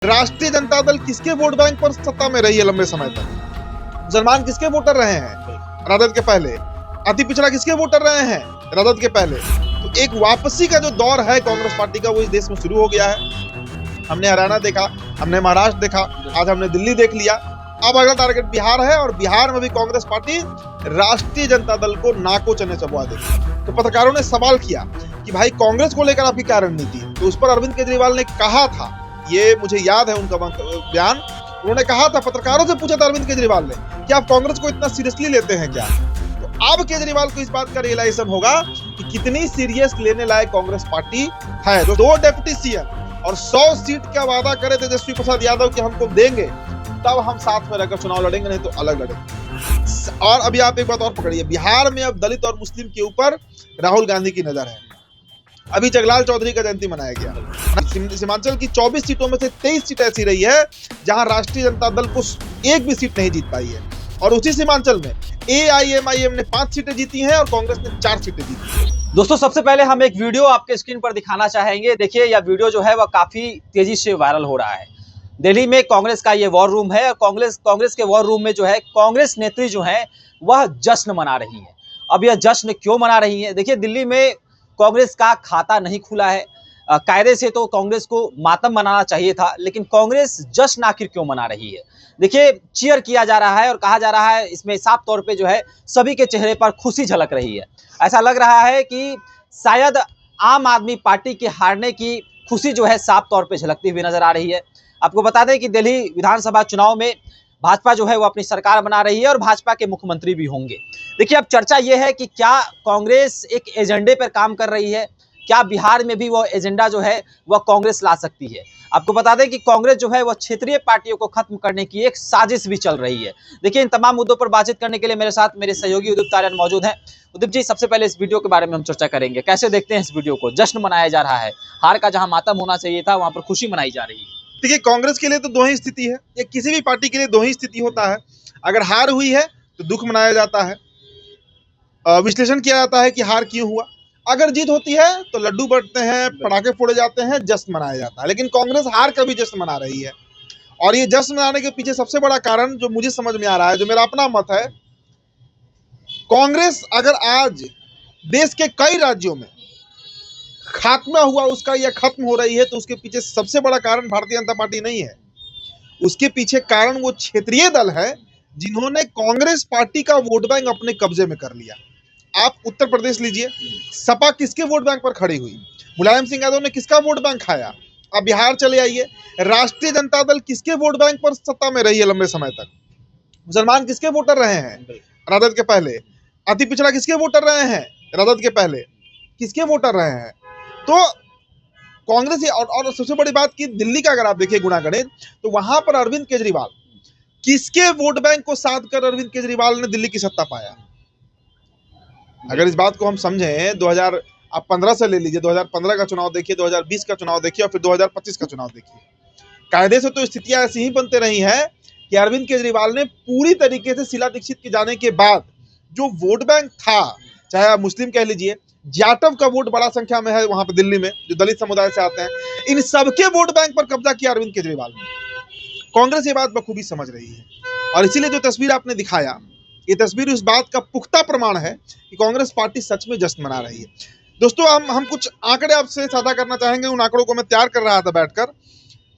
राष्ट्रीय जनता दल किसके vote bank पर सत्ता में रही है लंबे समय तक? मुसलमान किसके वोटर रहे हैं राजद के पहले? अति पिछड़ा किसके वोटर रहे हैं राजद के पहले? तो एक वापसी का जो दौर है कांग्रेस पार्टी का वो इस देश में शुरू हो गया है। हमने हरियाणा देखा, हमने महाराष्ट्र देखा, आज हमने दिल्ली देख लिया। अब अगला टारगेट बिहार है और बिहार में भी कांग्रेस पार्टी राष्ट्रीय जनता दल को नाको चने चबवा देगी। तो पत्रकारों ने सवाल किया कि भाई कांग्रेस को लेकर आपकी क्या रणनीति है? तो उस पर अरविंद केजरीवाल ने कहा था, ये मुझे याद है उनका बयान, उन्होंने कहा था, पत्रकारों से पूछा था अरविंद केजरीवाल ने कि आप कांग्रेस को इतना सीरियसली लेते हैं क्या? तो अब केजरीवाल को इस बात का रियलाइजेशन होगा कि कितनी सीरियस लेने लायक कांग्रेस पार्टी है। तो 2 डिप्टी सीएम और 100 सीट का वादा करे तेजस्वी प्रसाद यादव कि हमको देंगे, तब हम साथ में रहकर चुनाव लड़ेंगे, नहीं तो अलग लड़ेंगे। और अभी आप एक बात और पकड़िए, बिहार में अब दलित और मुस्लिम के ऊपर राहुल गांधी की नजर है। अभी जगलाल चौधरी का जयंती मनाया गया। सीमांचल की 24 सीटों में से 23 सीट ऐसी रही है जहां राष्ट्रीय जनता दल को एक भी सीट नहीं जीत पाई है। और उसी सीमांचल में AIMIM ने 5 सीटें जीती हैं और कांग्रेस ने 4 सीटें जीती हैं। दोस्तों, सबसे पहले हम एक वीडियो आपके स्क्रीन पर दिखाना चाहेंगे। देखिए, यह वीडियो जो है वह काफी तेजी से वायरल हो रहा है। दिल्ली में कांग्रेस का ये वॉर रूम है और कांग्रेस के वॉर रूम में जो है कांग्रेस नेत्री जो है वह जश्न मना रही है। अब यह जश्न क्यों मना रही है? देखिए, दिल्ली में कांग्रेस का खाता नहीं खुला है। कायदे से तो कांग्रेस को मातम मनाना चाहिए था, लेकिन कांग्रेस जश्न आखिर क्यों मना रही है? देखिए, चीयर किया जा रहा है और कहा जा रहा है, इसमें साफ तौर पे जो है सभी के चेहरे पर खुशी झलक रही है। ऐसा लग रहा है कि शायद आम आदमी पार्टी के हारने की खुशी जो है साफ तौर पे झलकती हुई नजर आ रही है। आपको बता दें कि दिल्ली विधानसभा चुनाव में भाजपा जो है वो अपनी सरकार बना रही है और भाजपा के मुख्यमंत्री भी होंगे। देखिए, अब चर्चा यह है कि क्या कांग्रेस एक एजेंडे पर काम कर रही है? क्या बिहार में भी वो एजेंडा जो है वह कांग्रेस ला सकती है? आपको बता दें कि कांग्रेस जो है वह क्षेत्रीय पार्टियों को खत्म करने की एक साजिश भी चल रही है। देखिए, इन तमाम मुद्दों पर बातचीत करने के लिए मेरे साथ मेरे सहयोगी उदित तारियान मौजूद हैं। उदित जी, सबसे पहले इस वीडियो के बारे में हम चर्चा करेंगे। कैसे देखते हैं इस वीडियो को? जश्न मनाया जा रहा है, हार का जहां मातम होना चाहिए था वहां पर खुशी मनाई जा रही है। देखिए, कांग्रेस के लिए तो 2 ही स्थिति है, या किसी भी पार्टी के लिए 2 ही स्थिति होता है। अगर हार हुई है तो दुख मनाया जाता है, विश्लेषण किया जाता है कि हार क्यों हुआ। अगर जीत होती है तो लड्डू बंटते हैं, पटाखे फोड़े जाते हैं, जश्न मनाया जाता है। लेकिन कांग्रेस हार का भी जश्न मना रही है और ये जश्न मनाने के पीछे सबसे बड़ा कारण जो मुझे समझ में आ रहा है, जो मेरा अपना मत है, कांग्रेस अगर आज देश के कई राज्यों में खात्मा हुआ उसका या खत्म हो रही है, तो उसके पीछे सबसे बड़ा कारण भारतीय जनता पार्टी नहीं है। उसके पीछे कारण वो क्षेत्रीय दल है जिन्होंने कांग्रेस पार्टी का वोट बैंक अपने कब्जे में कर लिया। आप उत्तर प्रदेश लीजिए, सपा किसके वोट बैंक पर खड़ी हुई? मुलायम सिंह यादव ने किसका वोट बैंक खाया? अब बिहार चले आइए, राष्ट्रीय जनता दल किसके वोट बैंक पर सत्ता में रही है लंबे समय तक? मुसलमान किसके वोटर रहे हैं राजद के पहले? अति पिछड़ा किसके वोटर रहे हैं राजद के पहले? किसके वोटर रहे हैं? तो कांग्रेस और सबसे बड़ी बात कि दिल्ली का अगर आप देखिए गुणागणित, तो वहां पर अरविंद केजरीवाल किसके वोट बैंक को साध कर अरविंद केजरीवाल ने दिल्ली की सत्ता पाया? अगर इस बात को हम समझें, 2015 से ले लीजिए, 2015 का चुनाव देखिए, 2020 का चुनाव देखिए और फिर 2025 का चुनाव देखिए। कायदे से तो स्थितियां ऐसी ही बनते रही हैं कि अरविंद केजरीवाल ने पूरी तरीके से शीला दीक्षित के जाने के बाद जो वोट बैंक था, चाहे आप मुस्लिम कह लीजिए, जाटव का वोट बड़ा संख्या में है वहां पर दिल्ली में, जो दलित समुदाय से आते हैं, इन सबके वोट बैंक पर कब्जा किया अरविंद केजरीवाल ने। कांग्रेस ये बात बखूबी समझ रही है और इसीलिए जो तस्वीर आपने दिखाया, ये तस्वीर उस बात का पुख्ता प्रमाण है कि कांग्रेस पार्टी सच में जश्न मना रही है। दोस्तों, हम कुछ आंकड़े आपसे साझा करना चाहेंगे। उन आंकड़ों को मैं तैयार कर रहा था बैठकर,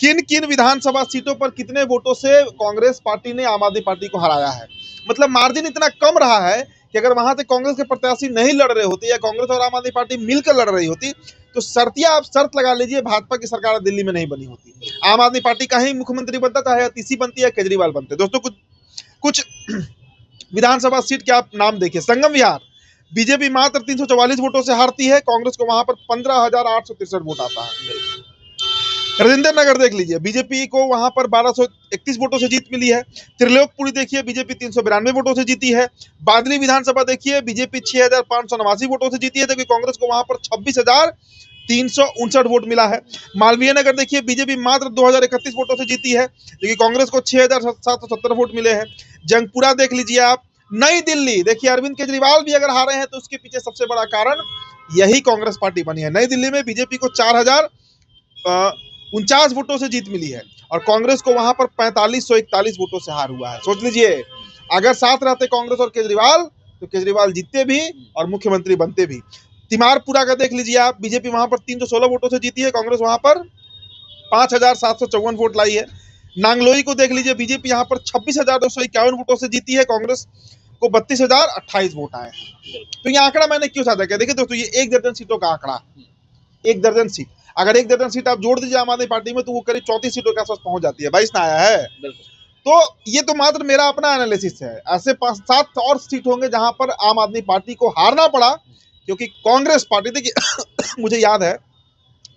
किन किन विधानसभा सीटों पर कितने वोटों से कांग्रेस पार्टी ने आम आदमी पार्टी को हराया है। मतलब मार्जिन इतना कम रहा है कि अगर वहां से कांग्रेस के प्रत्याशी नहीं लड़ रहे होते या कांग्रेस और आम आदमी पार्टी मिलकर लड़ रही होती, तो आप शर्त लगा लीजिए, भाजपा की सरकार दिल्ली में नहीं बनी होती। आम आदमी पार्टी का ही मुख्यमंत्री बनता, चाहे तीसी बनती या केजरीवाल बनते। दोस्तों, कुछ विधानसभा सीट के आप नाम देखिए। संगम विहार बीजेपी मात्र 344 वोटों से हारती है, कांग्रेस को वहां पर 15,863 वोट आता है। राजेंद्र नगर देख लीजिए, बीजेपी को वहां पर 1231 वोटों से जीत मिली है। त्रिलोकपुरी देखिए, बीजेपी 392 वोटों से जीती है। बादली विधानसभा देखिए, बीजेपी 6,589 वोटों से जीती है, जबकि कांग्रेस को वहां पर 26,359 वोट मिला है। मालवीय नगर देखिए, बीजेपी मात्र 2,031 वोटों से जीती है, जबकि कांग्रेस को 6,770 वोट मिले हैं। जंगपुरा देख लीजिए आप। नई दिल्ली देखिए, अरविंद केजरीवाल भी अगर हारे हैं तो उसके पीछे सबसे बड़ा कारण यही कांग्रेस पार्टी बनी है। नई दिल्ली में बीजेपी को 4,049 वोटों से जीत मिली है और कांग्रेस को वहां पर 4541 वोटों से हार हुआ है। सोच लीजिए, अगर साथ रहते कांग्रेस और केजरीवाल तो केजरीवाल जीतते भी और मुख्यमंत्री बनते भी। तिमारपुरा का देख लीजिए आप, बीजेपी वहां पर 316 वोटों से जीती है, कांग्रेस वहां पर 5754 वोट लाई है। नांगलोई को देख लीजिए, बीजेपी यहां पर 26,251 वोटों से जीती है, कांग्रेस को 32,028 वोट आए। तो ये आंकड़ा मैंने क्यों साझा किया? देखिए दोस्तों, ये 1 दर्जन सीटों का आंकड़ा, 1 दर्जन सीट, अगर 1 दर्जन सीट आप जोड़ दीजिए आम आदमी पार्टी में तो वो करीब 34 सीटों के आसपास पहुंच जाती है। 22 ना आया है। तो ये तो मात्र मेरा अपना एनालिसिस है। ऐसे 5-7 और सीट होंगे जहां पर आम आदमी पार्टी को हारना पड़ा, क्योंकि कांग्रेस पार्टी, देखिए मुझे याद है,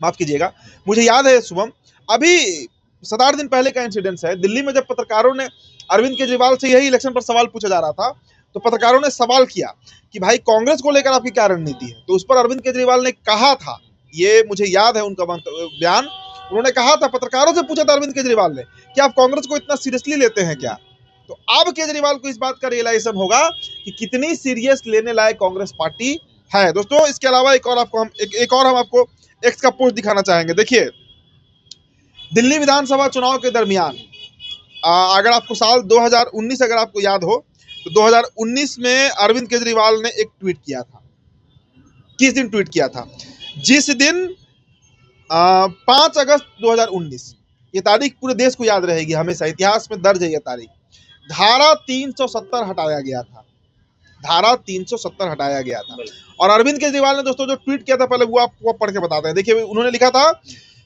माफ कीजिएगा, मुझे याद है शुभम, अभी 7-8 दिन पहले का इंसिडेंस है। दिल्ली में जब पत्रकारों ने अरविंद केजरीवाल से यही इलेक्शन पर सवाल पूछा जा रहा था, तो पत्रकारों ने सवाल किया कि भाई कांग्रेस को लेकर आपकी क्या रणनीति है। तो उस पर अरविंद केजरीवाल ने कहा था, ये मुझे याद है उनका बयान, उन्होंने कहा था, पत्रकारों से पूछा था अरविंद केजरीवाल ने कि आप कांग्रेस को इतना सीरियसली लेते हैं क्या। तो अब केजरीवाल को इस बात का रियलाइजेशन होगा कि कितनी सीरियस लेने लायक कांग्रेस पार्टी है। दोस्तों, इसके अलावा एक और हम आपको एक्स का पोस्ट दिखाना चाहेंगे। देखिए, दिल्ली विधानसभा चुनाव के दरमियान, अगर आपको साल 2019 अगर आपको याद हो, तो 2019 में अरविंद केजरीवाल ने एक ट्वीट किया था। किस दिन ट्वीट किया था? जिस दिन 5 अगस्त 2019, ये तारीख पूरे देश को याद रहेगी, हमेशा इतिहास में दर्ज है ये तारीख। धारा 370 हटाया गया था, धारा 370 हटाया गया था। और अरविंद केजरीवाल ने दोस्तों जो ट्वीट किया था, पहले वो आपको पढ़ के बताते हैं। देखिए, उन्होंने लिखा था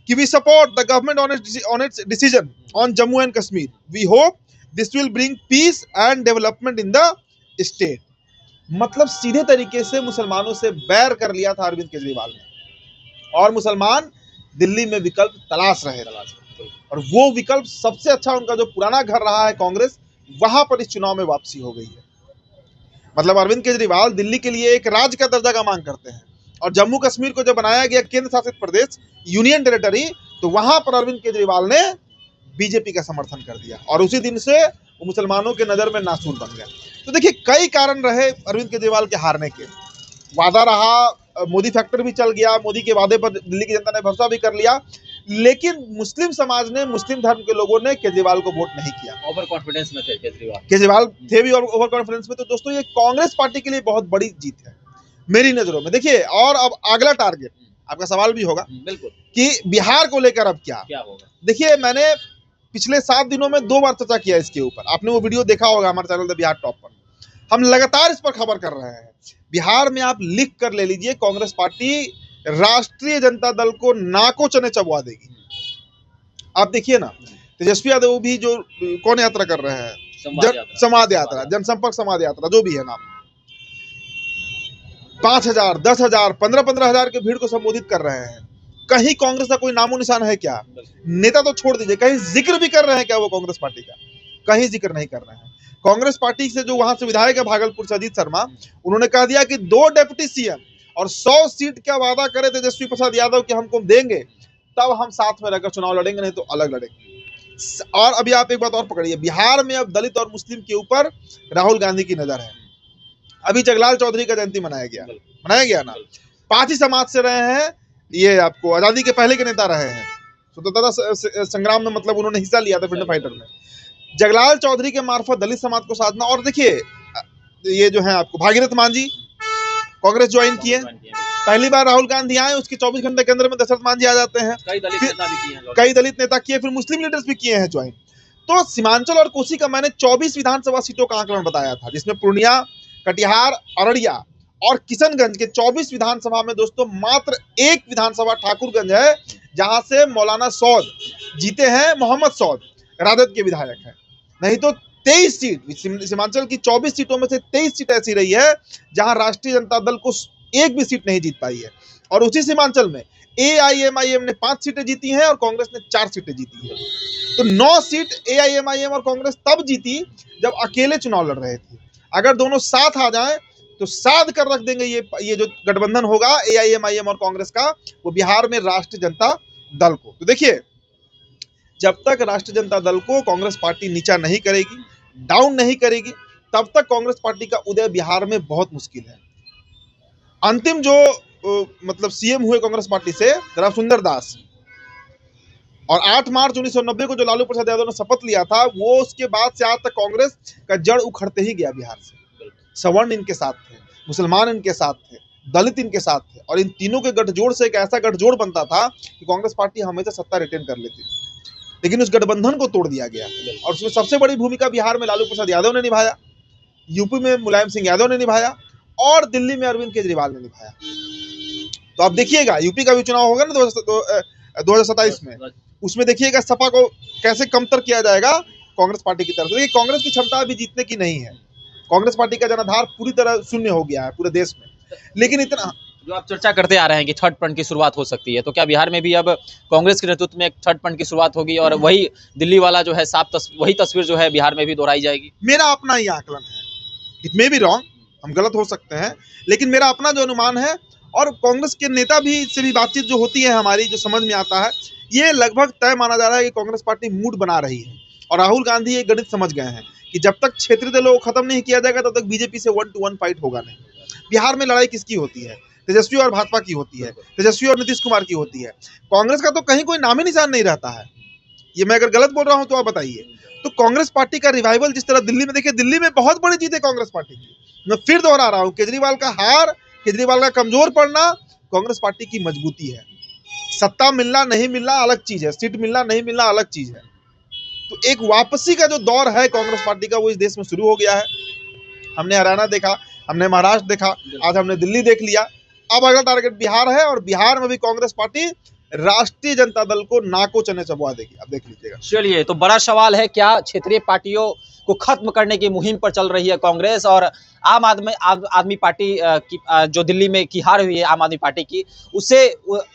कि we support the government on its decision on Jammu and Kashmir, we hope this will bring peace and development in the state. मतलब सीधे तरीके से मुसलमानों से बैर कर लिया था अरविंद केजरीवाल ने, और मुसलमान दिल्ली में विकल्प तलाश रहे। और वो विकल्प सबसे अच्छा उनका जो पुराना घर रहा है कांग्रेस, वहां पर इस चुनाव में वापसी हो गई है। मतलब अरविंद केजरीवाल दिल्ली के लिए एक राज्य का दर्जा का मांग करते हैं, और जम्मू कश्मीर को जब बनाया गया केंद्र शासित प्रदेश, यूनियन टेरिटरी, तो वहां पर अरविंद केजरीवाल ने बीजेपी का समर्थन कर दिया, और उसी दिन से वो मुसलमानों के नजर में नासूर बन गया। तो देखिए, कई कारण रहे अरविंद केजरीवाल के हारने के। वादा रहा, मोदी फैक्टर भी चल गया, मोदी के वादे पर दिल्ली की जनता ने भरोसा भी कर लिया, लेकिन मुस्लिम समाज ने, मुस्लिम धर्म के लोगों ने केजरीवाल को वोट नहीं किया। ओवर कॉन्फिडेंस में थे केजरीवाल थे भी ओवर कॉन्फिडेंस में। तो दोस्तों, ये कांग्रेस पार्टी के लिए बहुत बड़ी जीत है मेरी नजरों में। देखिए, और अब अगला टारगेट, आपका सवाल भी होगा बिल्कुल कि बिहार को लेकर अब क्या होगा। देखिए, मैंने पिछले 7 दिनों में 2 बार चर्चा किया इसके ऊपर, आपने वो वीडियो देखा होगा हमारे चैनल द बिहार टॉप पर। हम लगातार इस पर खबर कर रहे हैं। बिहार में आप लिख कर ले लीजिए, कांग्रेस पार्टी राष्ट्रीय जनता दल को नाको चने चबवा देगी। आप देखिए ना, तेजस्वी यादव भी जो कौन यात्रा कर रहे हैं, संवाद यात्रा, जनसंपर्क संवाद यात्रा, जो भी है नाम, 5,000, 10,000, 15,000 की भीड़ को संबोधित कर रहे हैं। कहीं कांग्रेस का कोई नामो निशान है क्या? नेता तो छोड़ दीजिए, कहीं जिक्र भी कर रहे हैं क्या वो कांग्रेस पार्टी का? कहीं जिक्र नहीं कर रहे हैं। कांग्रेस पार्टी से जो वहां से विधायक है भागलपुर से अजीत शर्मा, उन्होंने कह दिया कि 2 डिप्टी सीएम और 100 सीट का वादा करे तेजस्वी प्रसाद यादव कि हमको देंगे, तब हम साथ में रहकर चुनाव लड़ेंगे, नहीं तो अलग लड़ेंगे। और अभी आप एक बात और पकड़िए, बिहार में अब दलित और मुस्लिम के ऊपर राहुल गांधी की नजर है। अभी जगलाल चौधरी का जयंती मनाया गया ना, पांच ही समाज से रहे हैं, ये आपको आजादी के पहले के नेता रहे हैं, स्वतंत्रता संग्राम में मतलब उन्होंने हिस्सा लिया था फ्रीडम फाइटर में। जगलाल चौधरी के मार्फत दलित समाज को साधना। और देखिए, ये जो है आपको भागीरथ मान जी कांग्रेस ज्वाइन किए, पहली बार राहुल गांधी आए, उसके 24 घंटे के अंदर में दशरथ मान जी आ जाते हैं। कई दलित नेता किए, फिर मुस्लिम लीडर्स भी किए हैं ज्वाइन। तो सीमांचल और कोसी का मैंने 24 विधानसभा सीटों का आंकलन बताया था, जिसमें पूर्णिया, कटिहार, अररिया और किशनगंज के 24 विधानसभा में दोस्तों मात्र एक विधानसभा ठाकुरगंज है, जहां से मौलाना सौद जीते हैं, मोहम्मद सौद राजद के विधायक हैं। नहीं तो 23 सीट सीमांचल की 24 सीटों में से 23 सीट ऐसी रही है जहां राष्ट्रीय जनता दल को एक भी सीट नहीं जीत पाई है। और उसी सीमांचल में AIMIM ने 5 सीटें जीती हैं और कांग्रेस ने 4 सीटें जीती हैं। तो 9 सीट AIMIM और कांग्रेस तब जीती जब अकेले चुनाव लड़ रहे थे। अगर दोनों साथ आ जाएं तो साध कर रख देंगे ये जो गठबंधन होगा AIMIM और कांग्रेस का, वो बिहार में राष्ट्रीय जनता दल को। तो देखिए, जब तक राष्ट्रीय जनता दल को कांग्रेस पार्टी नीचा नहीं करेगी, डाउन नहीं करेगी, तब तक कांग्रेस पार्टी का उदय बिहार में बहुत मुश्किल है। अंतिम जो मतलब सीएम हुए कांग्रेस पार्टी से, राव सुंदर दास, और 8 मार्च 1990 को जो लालू प्रसाद यादव ने शपथ लिया था, वो उसके बाद से आज तक कांग्रेस का जड़ उखड़ते ही गया बिहार से। सवर्ण इनके साथ थे, मुसलमान इनके साथ थे, दलित इनके साथ थे, और इन तीनों के गठजोड़ से एक ऐसा गठजोड़ बनता था कि कांग्रेस पार्टी हमेशा सत्ता रिटेन कर लेती थी। लेकिन उस गठबंधन को तोड़ दिया गया, और उसमें सबसे बड़ी भूमिका बिहार में लालू प्रसाद यादव ने निभाया, यूपी में मुलायम सिंह यादव ने निभाया, और दिल्ली में अरविंद केजरीवाल ने निभाया। तो आप देखिएगा, यूपी का भी चुनाव होगा ना 2027 में, उसमें देखिएगा सपा को कैसे कमतर किया जाएगा कांग्रेस पार्टी की तरफ से। कांग्रेस की क्षमता अभी जीतने की नहीं है, कांग्रेस पार्टी का जनाधार पूरी तरह शून्य हो गया है पूरे देश में। लेकिन इतना जो आप चर्चा करते आ रहे हैं कि थर्ड फ्रंट की शुरुआत हो सकती है, तो क्या बिहार में भी अब कांग्रेस के नेतृत्व में एक थर्ड फ्रंट की शुरुआत होगी और वही दिल्ली वाला जो है वही तस्वीर जो है बिहार में भी दोहराई जाएगी? मेरा अपना ही आकलन है, इट मे बी रॉन्ग, हम गलत हो सकते हैं, लेकिन मेरा अपना जो अनुमान है, और कांग्रेस के नेता भी से भी बातचीत जो होती है हमारी, जो समझ में आता है, ये लगभग तय माना जा रहा है कि कांग्रेस पार्टी मूड बना रही है। और राहुल गांधी ये गणित समझ गए हैं कि जब तक क्षेत्रीय दलों को खत्म नहीं किया जाएगा तब तक बीजेपी से 1-to-1 फाइट होगा नहीं। बिहार में लड़ाई किसकी होती है? तेजस्वी और भाजपा की होती है, तेजस्वी और नीतीश कुमार की होती है। कांग्रेस का तो कहीं कोई नाम ही निशान नहीं रहता है। ये मैं अगर गलत बोल रहा हूं तो आप बताइए। तो कांग्रेस पार्टी का रिवाइवल जिस तरह दिल्ली में, देखिए दिल्ली में बहुत बड़ी जीत है कांग्रेस पार्टी की। मैं फिर दोहरा रहा हूं, केजरीवाल का हार, केजरीवाल का कमजोर पड़ना कांग्रेस पार्टी की मजबूती है। सत्ता मिलना नहीं मिलना अलग चीज है, सीट मिलना नहीं मिलना अलग चीज है। तो एक वापसी का जो दौर है कांग्रेस पार्टी का, वो इस देश में शुरू हो गया है। हमने हरियाणा देखा, हमने महाराष्ट्र देखा, आज हमने दिल्ली देख लिया। अब अगला टारगेट बिहार है, और बिहार में भी कांग्रेस पार्टी राष्ट्रीय जनता दल को नाको चने चबवा देगी। अब देख लीजिएगा। चलिए, तो बड़ा सवाल है, क्या क्षेत्रीय पार्टियों को खत्म करने की मुहिम पर चल रही है कांग्रेस, और आम आदमी पार्टी की जो दिल्ली में की हार हुई है आम आदमी पार्टी की, उससे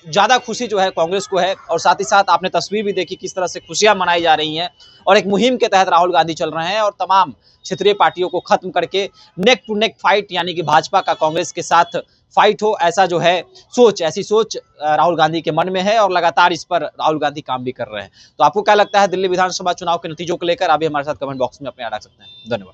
ज्यादा खुशी जो है कांग्रेस को है। और साथ ही साथ आपने तस्वीर भी देखी किस तरह से खुशियां मनाई जा रही हैं, और एक मुहिम के तहत राहुल गांधी चल रहे हैं और तमाम क्षेत्रीय पार्टियों को खत्म करके नेक टू नेक फाइट, यानी कि भाजपा का कांग्रेस के साथ फाइट हो, ऐसा जो है ऐसी सोच राहुल गांधी के मन में है, और लगातार इस पर राहुल गांधी काम भी कर रहे हैं। तो आपको क्या लगता है दिल्ली विधानसभा चुनाव के नतीजों को लेकर? अभी हमारे साथ कमेंट बॉक्स में अपने रख सकते हैं। धन्यवाद।